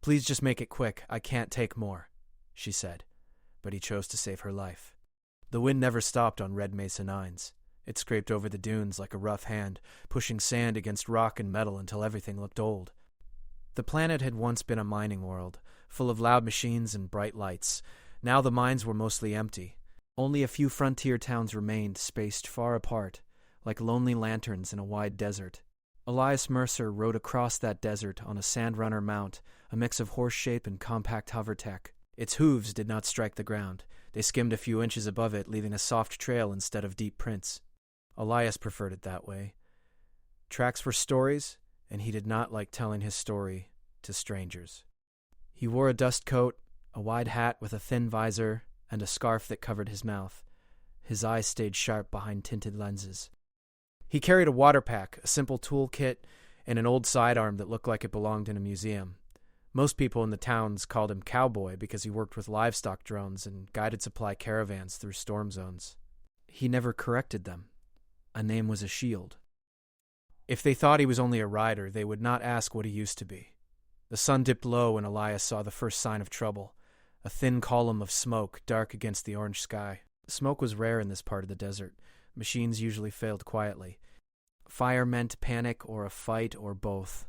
"Please just make it quick. I can't take more," she said, but he chose to save her life. The wind never stopped on Red Mesa 9s. It scraped over the dunes like a rough hand, pushing sand against rock and metal until everything looked old. The planet had once been a mining world, full of loud machines and bright lights. Now the mines were mostly empty. Only a few frontier towns remained, spaced far apart, like lonely lanterns in a wide desert. Elias Mercer rode across that desert on a Sandrunner mount, a mix of horse-shape and compact hover tech. Its hooves did not strike the ground. They skimmed a few inches above it, leaving a soft trail instead of deep prints. Elias preferred it that way. Tracks were stories, and he did not like telling his story to strangers. He wore a dust coat, a wide hat with a thin visor, and a scarf that covered his mouth. His eyes stayed sharp behind tinted lenses. He carried a water pack, a simple tool kit, and an old sidearm that looked like it belonged in a museum. Most people in the towns called him Cowboy because he worked with livestock drones and guided supply caravans through storm zones. He never corrected them. A name was a shield. If they thought he was only a rider, they would not ask what he used to be. The sun dipped low when Elias saw the first sign of trouble, a thin column of smoke dark against the orange sky. Smoke was rare in this part of the desert. Machines usually failed quietly. Fire meant panic or a fight or both.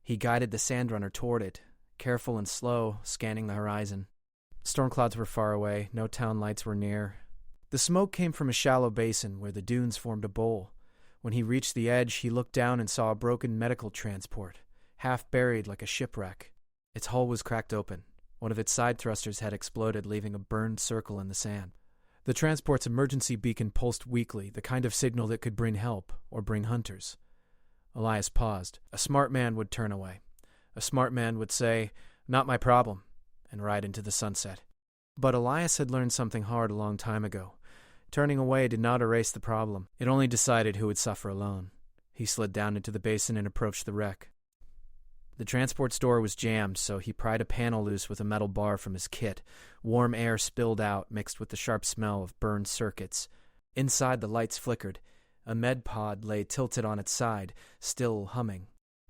He guided the Sandrunner toward it, careful and slow, scanning the horizon. Storm clouds were far away, no town lights were near. The smoke came from a shallow basin where the dunes formed a bowl. When he reached the edge, he looked down and saw a broken medical transport, half buried like a shipwreck. Its hull was cracked open. One of its side thrusters had exploded, leaving a burned circle in the sand. The transport's emergency beacon pulsed weakly, the kind of signal that could bring help or bring hunters. Elias paused. A smart man would turn away. A smart man would say, "Not my problem," and ride into the sunset. But Elias had learned something hard a long time ago. Turning away did not erase the problem. It only decided who would suffer alone. He slid down into the basin and approached the wreck. The transport's door was jammed, so he pried a panel loose with a metal bar from his kit. Warm air spilled out, mixed with the sharp smell of burned circuits. Inside, the lights flickered. A med pod lay tilted on its side, still humming.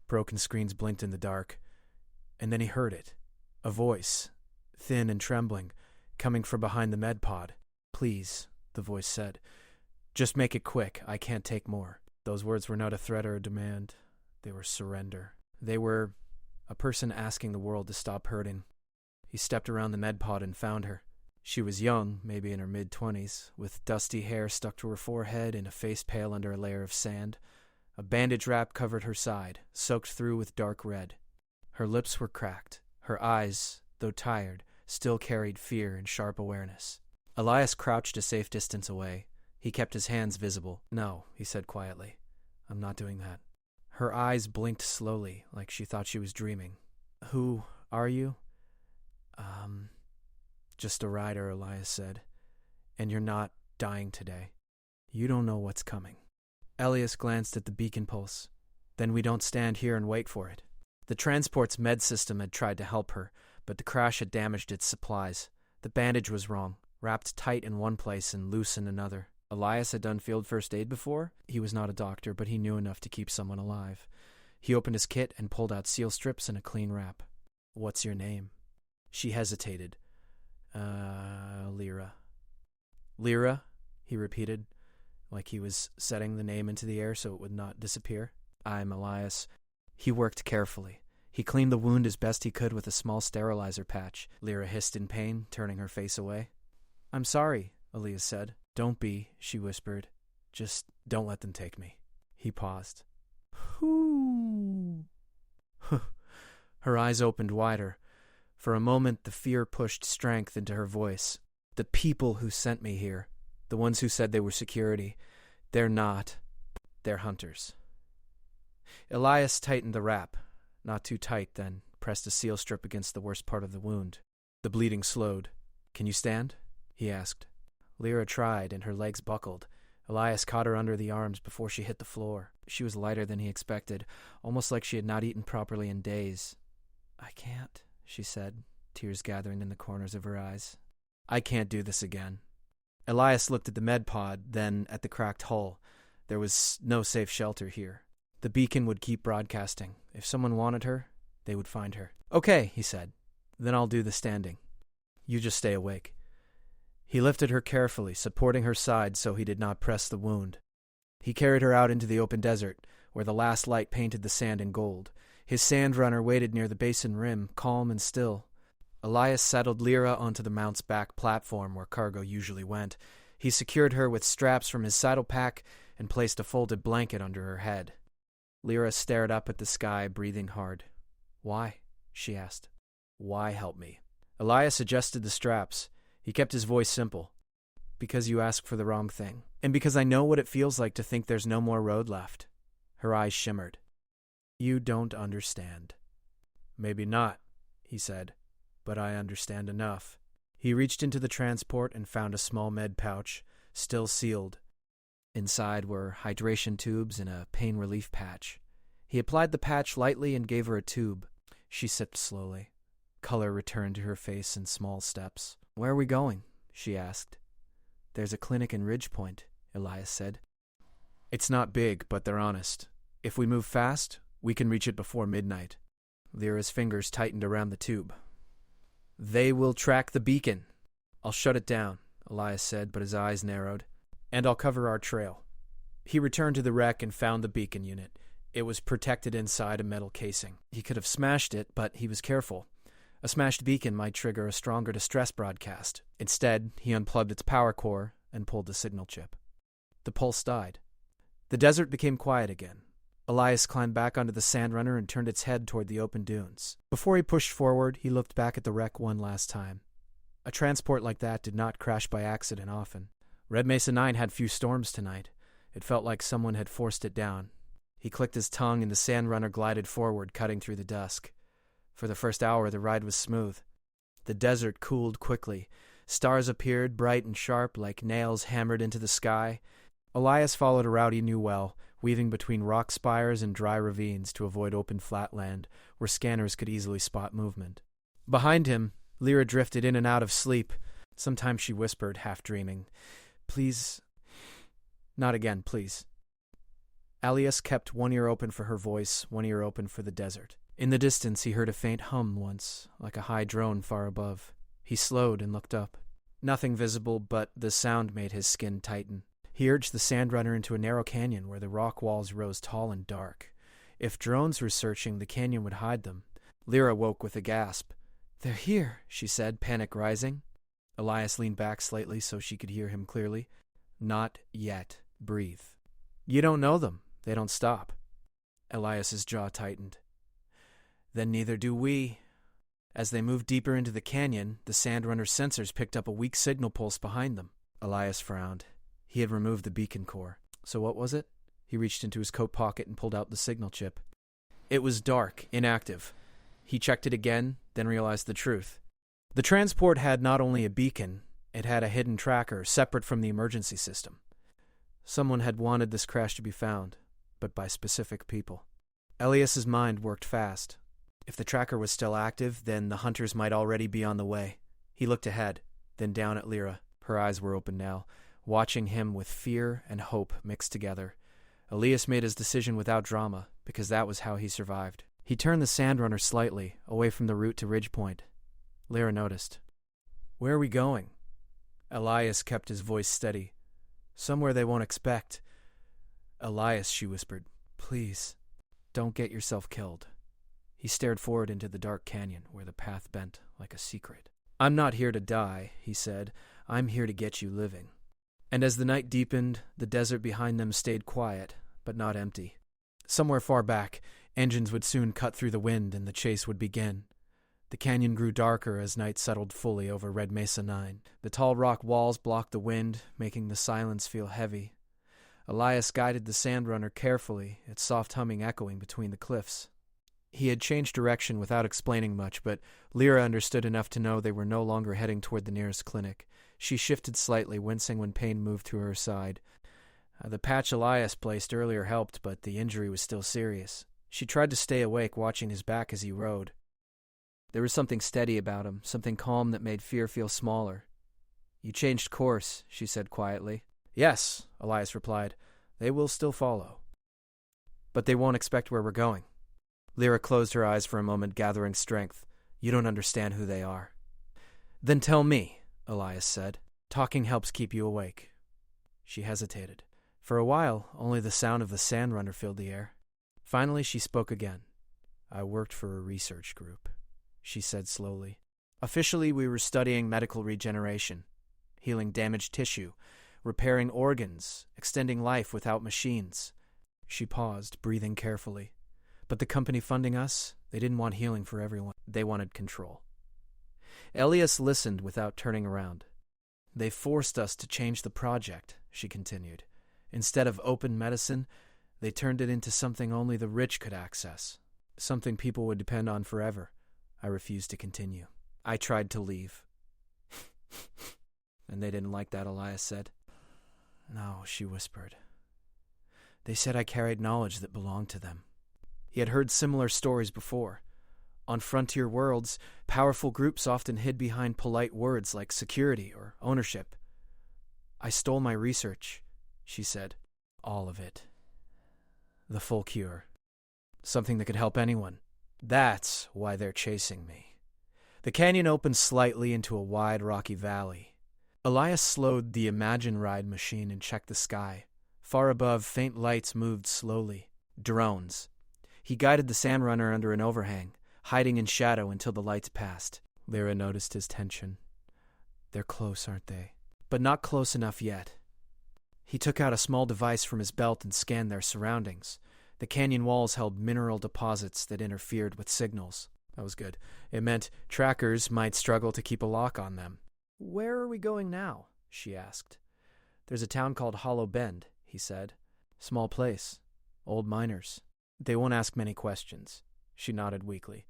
Broken screens blinked in the dark. And then he heard it. A voice, thin and trembling, coming from behind the med pod. "Please," the voice said. "Just make it quick. I can't take more." Those words were not a threat or a demand. They were surrender. They were a person asking the world to stop hurting. He stepped around the med pod and found her. She was young, maybe in her mid-20s, with dusty hair stuck to her forehead and a face pale under a layer of sand. A bandage wrap covered her side, soaked through with dark red. Her lips were cracked. Her eyes, though tired, still carried fear and sharp awareness. Elias crouched a safe distance away. He kept his hands visible. "No," he said quietly. "I'm not doing that." Her eyes blinked slowly, like she thought she was dreaming. "Who are you?" Just a rider," Elias said. "And you're not dying today. You don't know what's coming." Elias glanced at the beacon pulse. "Then we don't stand here and wait for it." The transport's med system had tried to help her, but the crash had damaged its supplies. The bandage was wrong, wrapped tight in one place and loose in another. Elias had done field first aid before. He was not a doctor, but he knew enough to keep someone alive. He opened his kit and pulled out seal strips and a clean wrap. "What's your name?" She hesitated. Lyra." "Lyra?" he repeated, like he was setting the name into the air so it would not disappear. "I'm Elias." He worked carefully. He cleaned the wound as best he could with a small sterilizer patch. Lyra hissed in pain, turning her face away. "I'm sorry," Elias said. "Don't be," she whispered. "Just don't let them take me." He paused. "Whoo." Her eyes opened wider. For a moment, the fear pushed strength into her voice. "The people who sent me here, the ones who said they were security, they're not. They're hunters." Elias tightened the wrap. Not too tight, then pressed a seal strip against the worst part of the wound. The bleeding slowed. "Can you stand?" he asked. Lyra tried, and her legs buckled. Elias caught her under the arms before she hit the floor. She was lighter than he expected, almost like she had not eaten properly in days. "I can't," she said, tears gathering in the corners of her eyes. "I can't do this again." Elias looked at the med pod, then at the cracked hull. There was no safe shelter here. The beacon would keep broadcasting. If someone wanted her, they would find her. "Okay," he said. "Then I'll do the standing. You just stay awake." He lifted her carefully, supporting her side so he did not press the wound. He carried her out into the open desert, where the last light painted the sand in gold. His sand runner waited near the basin rim, calm and still. Elias saddled Lyra onto the mount's back platform where cargo usually went. He secured her with straps from his saddle pack and placed a folded blanket under her head. Lyra stared up at the sky, breathing hard. "Why?" she asked. "Why help me?" Elias adjusted the straps. He kept his voice simple. "Because you asked for the wrong thing. And because I know what it feels like to think there's no more road left." Her eyes shimmered. "You don't understand." "Maybe not," he said, "but I understand enough." He reached into the transport and found a small med pouch, still sealed. Inside were hydration tubes and a pain relief patch. He applied the patch lightly and gave her a tube. She sipped slowly. Color returned to her face in small steps. "Where are we going?" she asked. "There's a clinic in Ridgepoint," Elias said. "It's not big, but they're honest. If we move fast, we can reach it before midnight." Lyra's fingers tightened around the tube. "They will track the beacon." "I'll shut it down," Elias said, but his eyes narrowed. "And I'll cover our trail." He returned to the wreck and found the beacon unit. It was protected inside a metal casing. He could have smashed it, but he was careful. A smashed beacon might trigger a stronger distress broadcast. Instead, he unplugged its power core and pulled the signal chip. The pulse died. The desert became quiet again. Elias climbed back onto the sand runner and turned its head toward the open dunes. Before he pushed forward, he looked back at the wreck one last time. A transport like that did not crash by accident often. Red Mesa 9 had few storms tonight. It felt like someone had forced it down. He clicked his tongue and the sand runner glided forward, cutting through the dusk. For the first hour, the ride was smooth. The desert cooled quickly. Stars appeared, bright and sharp, like nails hammered into the sky. Elias followed a route he knew well, weaving between rock spires and dry ravines to avoid open flatland, where scanners could easily spot movement. Behind him, Lyra drifted in and out of sleep. Sometimes she whispered, half dreaming, "Please, not again, please." Elias kept one ear open for her voice, one ear open for the desert. In the distance, he heard a faint hum once, like a high drone far above. He slowed and looked up. Nothing visible, but the sound made his skin tighten. He urged the sand runner into a narrow canyon where the rock walls rose tall and dark. If drones were searching, the canyon would hide them. Lyra woke with a gasp. "They're here," she said, panic rising. Elias leaned back slightly so she could hear him clearly. "Not yet. Breathe." "You don't know them. They don't stop." Elias's jaw tightened. "Then neither do we." As they moved deeper into the canyon, the sand runner's sensors picked up a weak signal pulse behind them. Elias frowned. He had removed the beacon core. So what was it? He reached into his coat pocket and pulled out the signal chip. It was dark, inactive. He checked it again, then realized the truth. The transport had not only a beacon, it had a hidden tracker separate from the emergency system. Someone had wanted this crash to be found, but by specific people. Elias's mind worked fast. If the tracker was still active, then the hunters might already be on the way. He looked ahead, then down at Lyra. Her eyes were open now, watching him with fear and hope mixed together. Elias made his decision without drama, because that was how he survived. He turned the sand runner slightly, away from the route to Ridgepoint. Lyra noticed. "Where are we going?" Elias kept his voice steady. "Somewhere they won't expect." "Elias," she whispered, "please, don't get yourself killed." He stared forward into the dark canyon, where the path bent like a secret. "I'm not here to die," he said. "I'm here to get you living." And as the night deepened, the desert behind them stayed quiet, but not empty. Somewhere far back, engines would soon cut through the wind and the chase would begin. The canyon grew darker as night settled fully over Red Mesa 9. The tall rock walls blocked the wind, making the silence feel heavy. Elias guided the sand runner carefully, its soft humming echoing between the cliffs. He had changed direction without explaining much, but Lyra understood enough to know they were no longer heading toward the nearest clinic. She shifted slightly, wincing when pain moved through her side. The patch Elias placed earlier helped, but the injury was still serious. She tried to stay awake, watching his back as he rode. There was something steady about him, something calm that made fear feel smaller. "You changed course," she said quietly. "Yes," Elias replied. "They will still follow. But they won't expect where we're going." Lyra closed her eyes for a moment, gathering strength. You don't understand who they are. Then tell me, Elias said. Talking helps keep you awake. She hesitated. For a while, only the sound of the sandrunner filled the air. Finally, she spoke again. I worked for a research group, she said slowly. Officially, we were studying medical regeneration, healing damaged tissue, repairing organs, extending life without machines. She paused, breathing carefully. But the company funding us, they didn't want healing for everyone. They wanted control. Elias listened without turning around. They forced us to change the project, she continued. Instead of open medicine, they turned it into something only the rich could access, something people would depend on forever. I refused to continue. I tried to leave. And they didn't like that, Elias said. No, she whispered. They said I carried knowledge that belonged to them. He had heard similar stories before. On frontier worlds, powerful groups often hid behind polite words like security or ownership. I stole my research, she said. All of it. The full cure. Something that could help anyone. That's why they're chasing me. The canyon opened slightly into a wide, rocky valley. Elias slowed the Imagine Ride machine and checked the sky. Far above, faint lights moved slowly. Drones. He guided the sandrunner under an overhang, hiding in shadow until the lights passed. Lyra noticed his tension. They're close, aren't they? But not close enough yet. He took out a small device from his belt and scanned their surroundings. The canyon walls held mineral deposits that interfered with signals. That was good. It meant trackers might struggle to keep a lock on them. Where are we going now? She asked. There's a town called Hollow Bend, he said. Small place. Old miners. They won't ask many questions. She nodded weakly.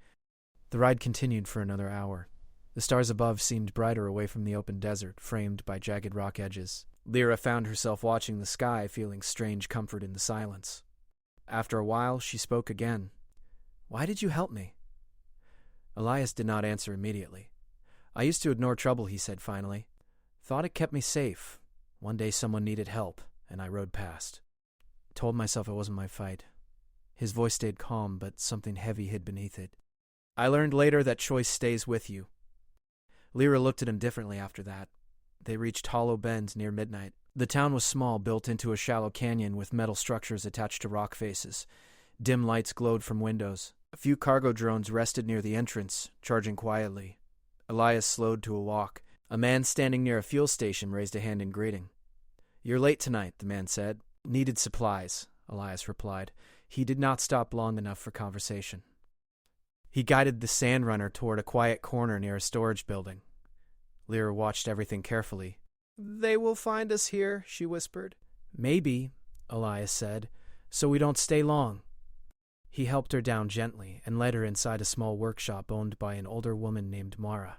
The ride continued for another hour. The stars above seemed brighter away from the open desert, framed by jagged rock edges. Lyra found herself watching the sky, feeling strange comfort in the silence. After a while, she spoke again. Why did you help me? Elias did not answer immediately. I used to ignore trouble, he said finally. Thought it kept me safe. One day someone needed help, and I rode past. Told myself it wasn't my fight. His voice stayed calm, but something heavy hid beneath it. I learned later that choice stays with you. Lyra looked at him differently after that. They reached Hollow Bend near midnight. The town was small, built into a shallow canyon with metal structures attached to rock faces. Dim lights glowed from windows. A few cargo drones rested near the entrance, charging quietly. Elias slowed to a walk. A man standing near a fuel station raised a hand in greeting. You're late tonight, the man said. Needed supplies, Elias replied. He did not stop long enough for conversation. He guided the sandrunner toward a quiet corner near a storage building. Lyra watched everything carefully. They will find us here, she whispered. Maybe, Elias said, so we don't stay long. He helped her down gently and led her inside a small workshop owned by an older woman named Mara.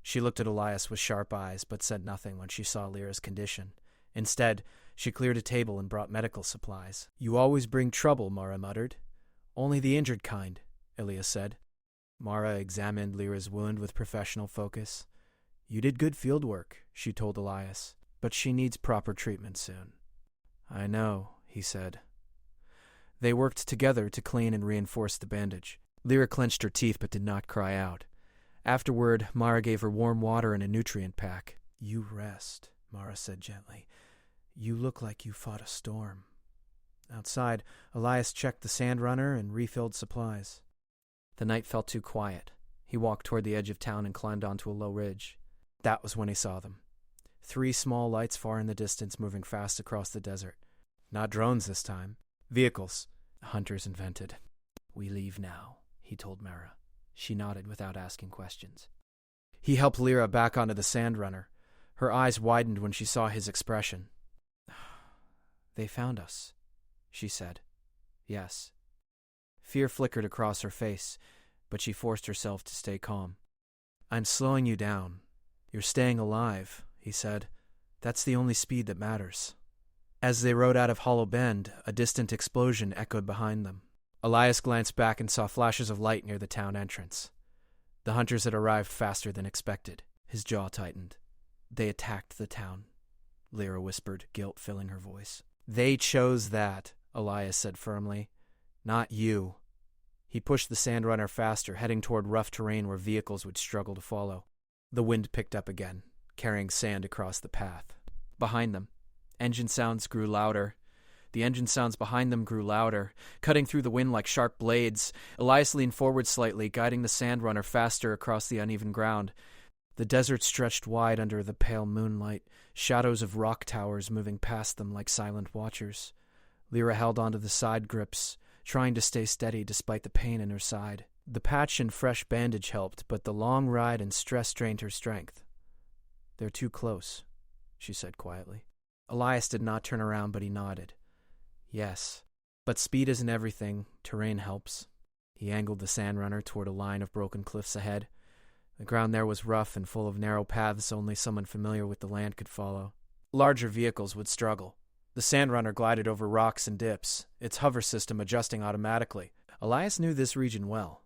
She looked at Elias with sharp eyes, but said nothing when she saw Lyra's condition. Instead, she cleared a table and brought medical supplies. You always bring trouble, Mara muttered. Only the injured kind, Elias said. Mara examined Lyra's wound with professional focus. You did good field work, she told Elias, but she needs proper treatment soon. I know, he said. They worked together to clean and reinforce the bandage. Lyra clenched her teeth but did not cry out. Afterward, Mara gave her warm water and a nutrient pack. You rest, Mara said gently. You look like you fought a storm. Outside, Elias checked the sandrunner and refilled supplies. The night felt too quiet. He walked toward the edge of town and climbed onto a low ridge. That was when he saw them. 3 small lights far in the distance moving fast across the desert. Not drones this time. Vehicles. Hunters invented. We leave now, he told Mara. She nodded without asking questions. He helped Lyra back onto the sandrunner. Her eyes widened when she saw his expression. They found us, she said. Yes. Fear flickered across her face, but she forced herself to stay calm. I'm slowing you down. You're staying alive, he said. That's the only speed that matters. As they rode out of Hollow Bend, a distant explosion echoed behind them. Elias glanced back and saw flashes of light near the town entrance. The hunters had arrived faster than expected. His jaw tightened. They attacked the town, Lyra whispered, guilt filling her voice. They chose that, Elias said firmly. Not you. He pushed the Sandrunner faster, heading toward rough terrain where vehicles would struggle to follow. The wind picked up again, carrying sand across the path. Behind them, engine sounds grew louder. The engine sounds behind them grew louder, cutting through the wind like sharp blades. Elias leaned forward slightly, guiding the Sandrunner faster across the uneven ground. The desert stretched wide under the pale moonlight, shadows of rock towers moving past them like silent watchers. Lyra held onto the side grips, trying to stay steady despite the pain in her side. The patch and fresh bandage helped, but the long ride and stress drained her strength. "They're too close," she said quietly. Elias did not turn around, but he nodded. "Yes, but speed isn't everything. Terrain helps." He angled the Sandrunner toward a line of broken cliffs ahead. The ground there was rough and full of narrow paths only someone familiar with the land could follow. Larger vehicles would struggle. The Sandrunner glided over rocks and dips, its hover system adjusting automatically. Elias knew this region well.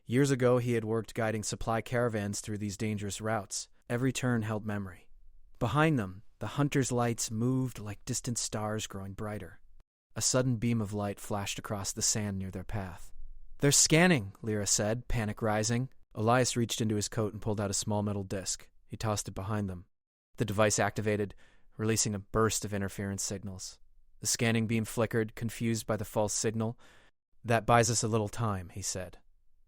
Years ago, he had worked guiding supply caravans through these dangerous routes. Every turn held memory. Behind them, the hunters' lights moved like distant stars growing brighter. A sudden beam of light flashed across the sand near their path. "They're scanning," Lyra said, panic rising. Elias reached into his coat and pulled out a small metal disc. He tossed it behind them. The device activated, releasing a burst of interference signals. The scanning beam flickered, confused by the false signal. "That buys us a little time," he said.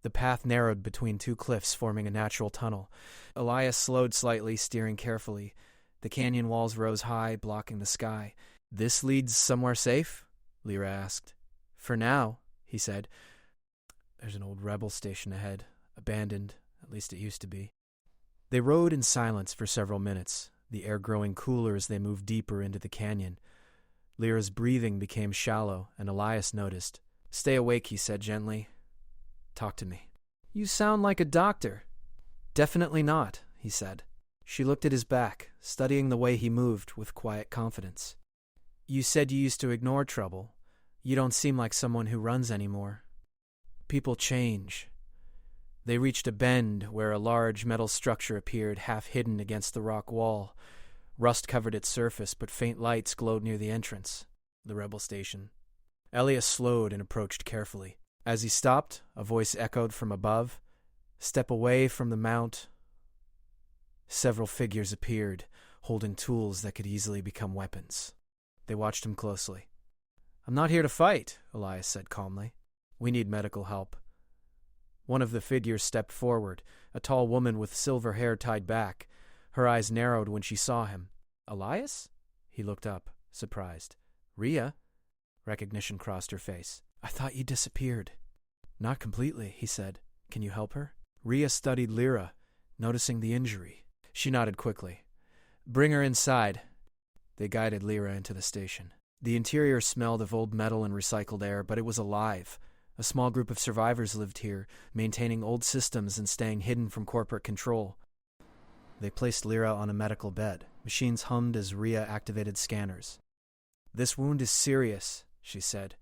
The path narrowed between two cliffs, forming a natural tunnel. Elias slowed slightly, steering carefully. The canyon walls rose high, blocking the sky. "This leads somewhere safe?" Lyra asked. "For now," he said. "There's an old rebel station ahead. Abandoned, at least it used to be." They rode in silence for several minutes, the air growing cooler as they moved deeper into the canyon. Lyra's breathing became shallow, and Elias noticed. "Stay awake," he said gently. "Talk to me." "You sound like a doctor." "Definitely not," he said. She looked at his back, studying the way he moved with quiet confidence. "You said you used to ignore trouble. You don't seem like someone who runs anymore." "People change." They reached a bend where a large metal structure appeared, half hidden against the rock wall. Rust covered its surface, but faint lights glowed near the entrance. The rebel station. Elias slowed and approached carefully. As he stopped, a voice echoed from above. "Step away from the mount." Several figures appeared, holding tools that could easily become weapons. They watched him closely. "I'm not here to fight," Elias said calmly. "We need medical help." One of the figures stepped forward, a tall woman with silver hair tied back. Her eyes narrowed when she saw him. "Elias?" He looked up, surprised. "Rhea?" Recognition crossed her face. "I thought you disappeared." "Not completely," he said. "Can you help her?" Rhea studied Lyra, noticing the injury. She nodded quickly. "Bring her inside." They guided Lyra into the station. The interior smelled of old metal and recycled air, but it was alive. A small group of survivors lived here, maintaining old systems and staying hidden from corporate control. They placed Lyra on a medical bed. Machines hummed as Rhea activated scanners. "This wound is serious," she said,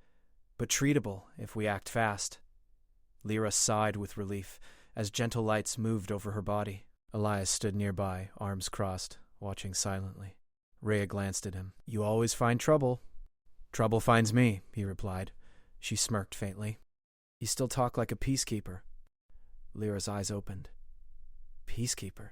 "but treatable if we act fast." Lyra sighed with relief as gentle lights moved over her body. Elias stood nearby, arms crossed, watching silently. Rhea glanced at him. "You always find trouble." "Trouble finds me," he replied. She smirked faintly. "You still talk like a peacekeeper." Lyra's eyes opened. "Peacekeeper?"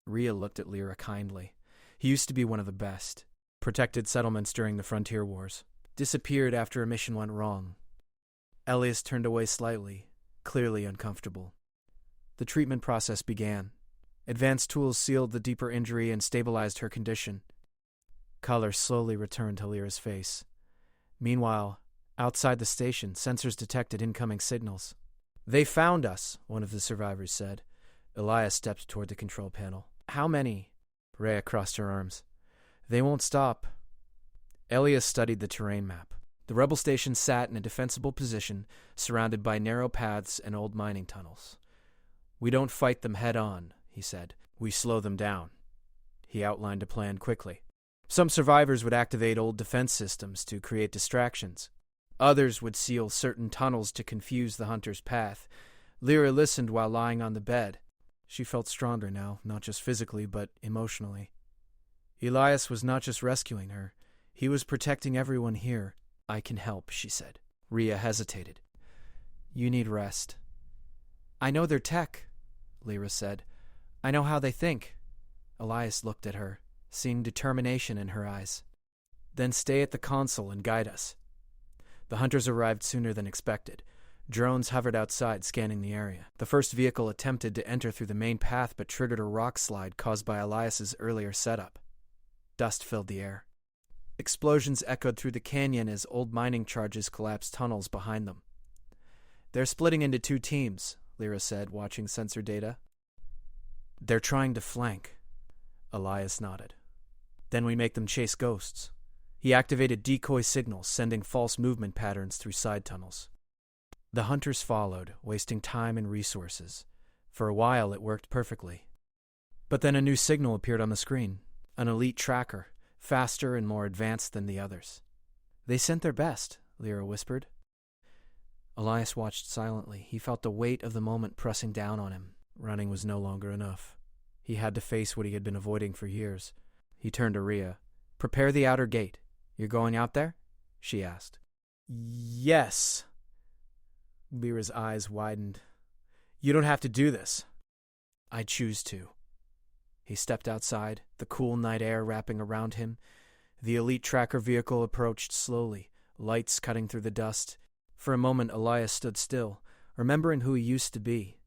Rhea looked at Lyra kindly. "He used to be one of the best. Protected settlements during the frontier wars. Disappeared after a mission went wrong." Elias turned away slightly, clearly uncomfortable. The treatment process began. Advanced tools sealed the deeper injury and stabilized her condition. Color slowly returned to Lyra's face. Meanwhile, outside the station, sensors detected incoming signals. "They found us," one of the survivors said. Elias stepped toward the control panel. "How many?" Rhea crossed her arms. "They won't stop." Elias studied the terrain map. The rebel station sat in a defensible position, surrounded by narrow paths and old mining tunnels. "We don't fight them head-on," he said. "We slow them down." He outlined a plan quickly. Some survivors would activate old defense systems to create distractions. Others would seal certain tunnels to confuse the hunter's path. Lyra listened while lying on the bed. She felt stronger now, not just physically, but emotionally. Elias was not just rescuing her. He was protecting everyone here. "I can help," she said. Rhea hesitated. You need rest. I know their tech, Lyra said. I know how they think. Elias looked at her, seeing determination in her eyes. Then stay at the console and guide us. The hunters arrived sooner than expected. Drones hovered outside, scanning the area. The first vehicle attempted to enter through the main path but triggered a rock slide caused by Elias's earlier setup. Dust filled the air. Explosions echoed through the canyon as old mining charges collapsed tunnels behind them. They're splitting into 2 teams, Lyra said, watching sensor data. They're trying to flank. Elias nodded. Then we make them chase ghosts. He activated decoy signals, sending false movement patterns through side tunnels. The hunters followed, wasting time and resources. For a while, it worked perfectly. But then a new signal appeared on the screen. An elite tracker, faster and more advanced than the others. They sent their best, Lyra whispered. Elias watched silently. He felt the weight of the moment pressing down on him. Running was no longer enough. He had to face what he had been avoiding for years. He turned to Rhea. Prepare the outer gate. You're going out there? She asked. Yes. Lyra's eyes widened. You don't have to do this. I choose to. He stepped outside, the cool night air wrapping around him. The elite tracker vehicle approached slowly, lights cutting through the dust. For a moment, Elias stood still, remembering who he used to be.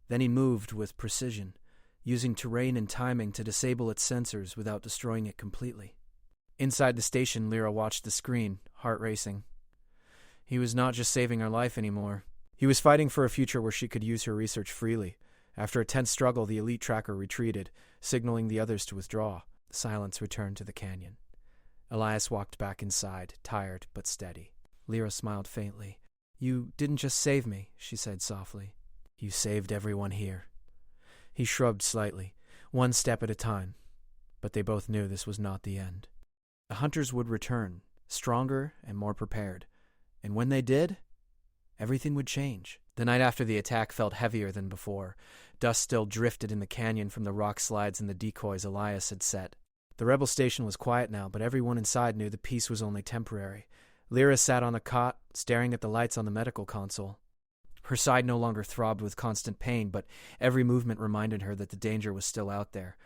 Then he moved with precision, using terrain and timing to disable its sensors without destroying it completely. Inside the station, Lyra watched the screen, heart racing. He was not just saving her life anymore. He was fighting for a future where she could use her research freely. After a tense struggle, the elite tracker retreated, signaling the others to withdraw. Silence returned to the canyon. Elias walked back inside, tired but steady. Lyra smiled faintly. You didn't just save me, she said softly. You saved everyone here. He shrugged slightly, one step at a time. But they both knew this was not the end. The hunters would return, stronger and more prepared. And when they did, everything would change. The night after the attack felt heavier than before. Dust still drifted in the canyon from the rock slides and the decoys Elias had set. The rebel station was quiet now, but everyone inside knew the peace was only temporary. Lyra sat on a cot, staring at the lights on the medical console. Her side no longer throbbed with constant pain, but every movement reminded her that the danger was still out there.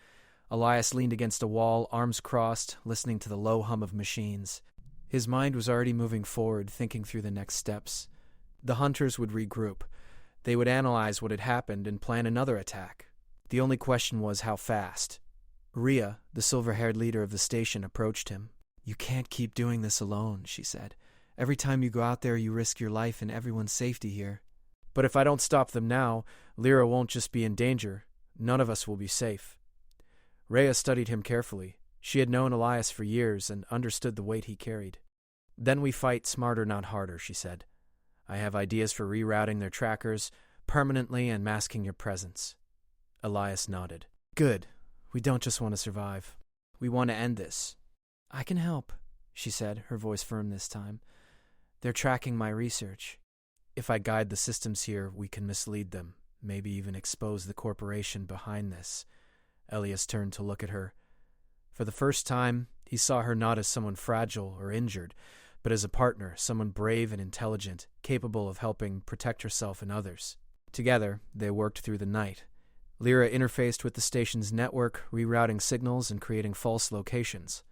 Elias leaned against a wall, arms crossed, listening to the low hum of machines. His mind was already moving forward, thinking through the next steps. The hunters would regroup. They would analyze what had happened and plan another attack. The only question was how fast. Rhea, the silver-haired leader of the station, approached him. You can't keep doing this alone, she said. Every time you go out there, you risk your life and everyone's safety here. But if I don't stop them now, Lyra won't just be in danger. None of us will be safe. Rhea studied him carefully. She had known Elias for years and understood the weight he carried. Then we fight smarter, not harder, she said. I have ideas for rerouting their trackers, permanently and masking your presence. Elias nodded. Good. We don't just want to survive. We want to end this. I can help, she said, her voice firm this time. They're tracking my research. If I guide the systems here, we can mislead them, maybe even expose the corporation behind this. Elias turned to look at her. For the first time, he saw her not as someone fragile or injured, but as a partner, someone brave and intelligent, capable of helping protect herself and others. Together, they worked through the night. Lyra interfaced with the station's network, rerouting signals and creating false locations.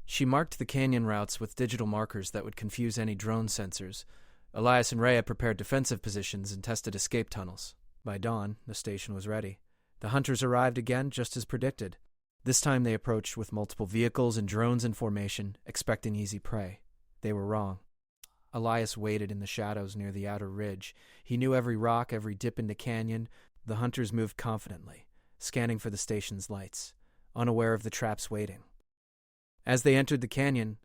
She marked the canyon routes with digital markers that would confuse any drone sensors. Elias and Rhea prepared defensive positions and tested escape tunnels. By dawn, the station was ready. The hunters arrived again, just as predicted. This time they approached with multiple vehicles and drones in formation, expecting easy prey. They were wrong. Elias waited in the shadows near the outer ridge. He knew every rock, every dip in the canyon. The hunters moved confidently, scanning for the station's lights, unaware of the traps waiting. As they entered the canyon,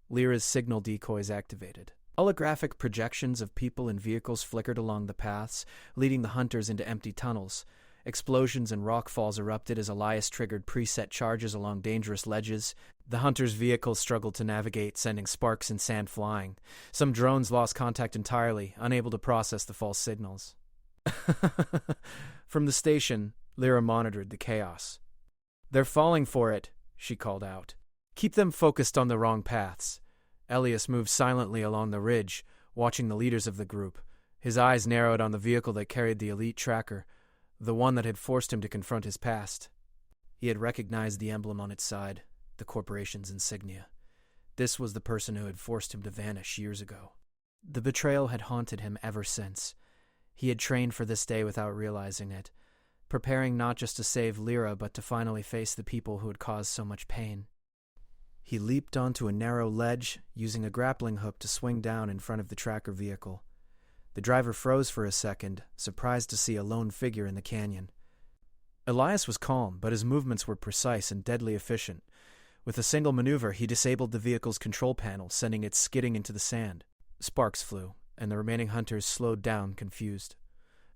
Lyra's signal decoys activated. Holographic projections of people and vehicles flickered along the paths, leading the hunters into empty tunnels. Explosions and rockfalls erupted as Elias triggered preset charges along dangerous ledges. The hunters' vehicles struggled to navigate, sending sparks and sand flying. Some drones lost contact entirely, unable to process the false signals. From the station, Lyra monitored the chaos. They're falling for it, she called out. Keep them focused on the wrong paths. Elias moved silently along the ridge, watching the leaders of the group. His eyes narrowed on the vehicle that carried the elite tracker, the one that had forced him to confront his past. He had recognized the emblem on its side, the corporation's insignia. This was the person who had forced him to vanish years ago. The betrayal had haunted him ever since. He had trained for this day without realizing it, preparing not just to save Lyra but to finally face the people who had caused so much pain. He leaped onto a narrow ledge, using a grappling hook to swing down in front of the tracker vehicle. The driver froze for a second, surprised to see a lone figure in the canyon. Elias was calm, but his movements were precise and deadly efficient. With a single maneuver, he disabled the vehicle's control panel, sending it skidding into the sand. Sparks flew, and the remaining hunters slowed down, confused.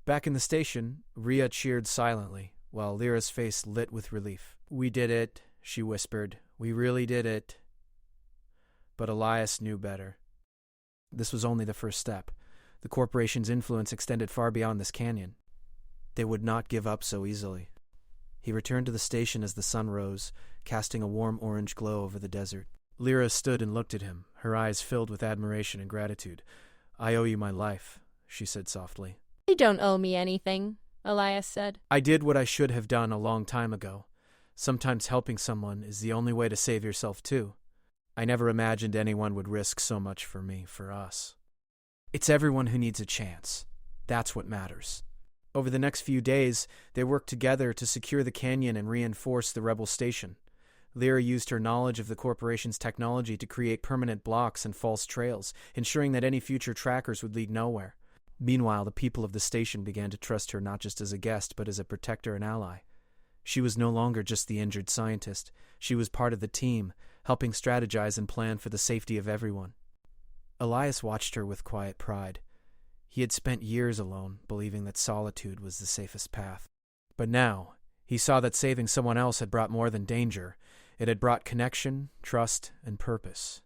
Back in the station, Rhea cheered silently, while Lyra's face lit with relief. "We did it," she whispered. "We really did it." But Elias knew better. This was only the first step. The corporation's influence extended far beyond this canyon. They would not give up so easily. He returned to the station as the sun rose, casting a warm orange glow over the desert. Lyra stood and looked at him, her eyes filled with admiration and gratitude. "I owe you my life," she said softly. "You don't owe me anything," Elias said. "I did what I should have done a long time ago. Sometimes helping someone is the only way to save yourself too. I never imagined anyone would risk so much for me, for us. It's everyone who needs a chance. That's what matters." Over the next few days, they worked together to secure the canyon and reinforce the rebel station. Lyra used her knowledge of the corporation's technology to create permanent blocks and false trails, ensuring that any future trackers would lead nowhere. Meanwhile, the people of the station began to trust her not just as a guest, but as a protector and ally. She was no longer just the injured scientist. She was part of the team, helping strategize and plan for the safety of everyone. Elias watched her with quiet pride. He had spent years alone, believing that solitude was the safest path. But now, he saw that saving someone else had brought more than danger. It had brought connection, trust, and purpose.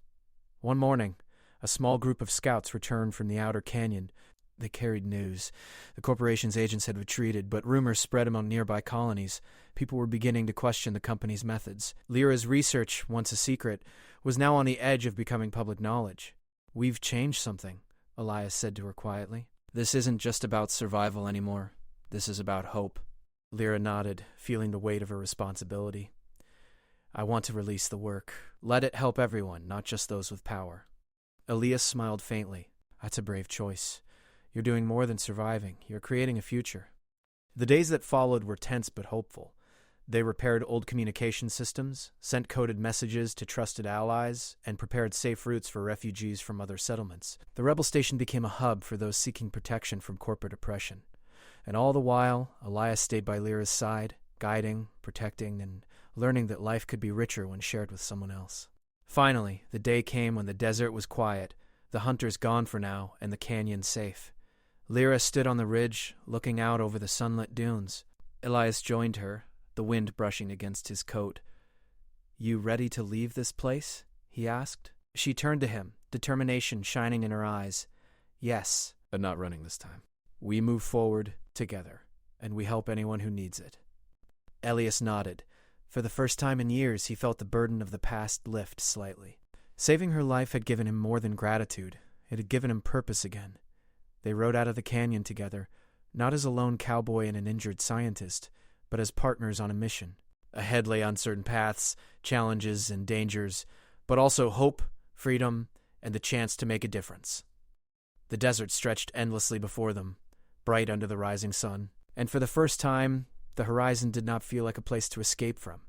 One morning, a small group of scouts returned from the outer canyon. They carried news. The corporation's agents had retreated, but rumors spread among nearby colonies. People were beginning to question the company's methods. Lyra's research, once a secret, was now on the edge of becoming public knowledge. "We've changed something," Elias said to her quietly. "This isn't just about survival anymore. This is about hope." Lyra nodded, feeling the weight of her responsibility. "I want to release the work. Let it help everyone, not just those with power." Elias smiled faintly. "That's a brave choice. You're doing more than surviving. You're creating a future." The days that followed were tense but hopeful. They repaired old communication systems, sent coded messages to trusted allies, and prepared safe routes for refugees from other settlements. The rebel station became a hub for those seeking protection from corporate oppression. And all the while, Elias stayed by Lyra's side, guiding, protecting, and learning that life could be richer when shared with someone else. Finally, the day came when the desert was quiet, the hunters gone for now, and the canyon safe. Lyra stood on the ridge, looking out over the sunlit dunes. Elias joined her, the wind brushing against his coat. "You ready to leave this place?" he asked. She turned to him, determination shining in her eyes. "Yes, but not running this time. We move forward together, and we help anyone who needs it." Elias nodded. For the first time in years, he felt the burden of the past lift slightly. Saving her life had given him more than gratitude. It had given him purpose again. They rode out of the canyon together, not as a lone cowboy and an injured scientist, but as partners on a mission. Ahead lay uncertain paths, challenges, and dangers, but also hope, freedom, and the chance to make a difference. The desert stretched endlessly before them, bright under the rising sun, and for the first time, the horizon did not feel like a place to escape from.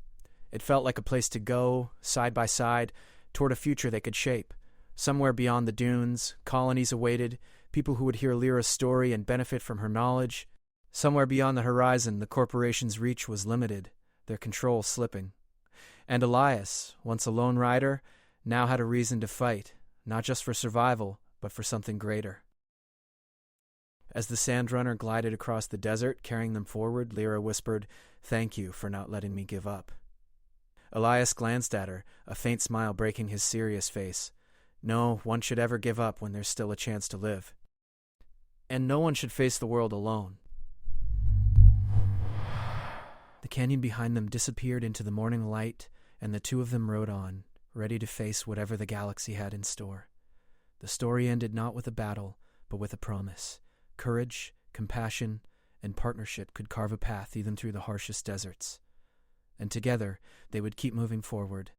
It felt like a place to go, side by side, toward a future they could shape. Somewhere beyond the dunes, colonies awaited, people who would hear Lyra's story and benefit from her knowledge. Somewhere beyond the horizon, the corporation's reach was limited, their control slipping. And Elias, once a lone rider, now had a reason to fight, not just for survival, but for something greater. As the Sandrunner glided across the desert, carrying them forward, Lyra whispered, "Thank you for not letting me give up." Elias glanced at her, a faint smile breaking his serious face. No one should ever give up when there's still a chance to live. And no one should face the world alone. The canyon behind them disappeared into the morning light, and the two of them rode on, ready to face whatever the galaxy had in store. The story ended not with a battle, but with a promise. Courage, compassion, and partnership could carve a path even through the harshest deserts. And together, they would keep moving forward,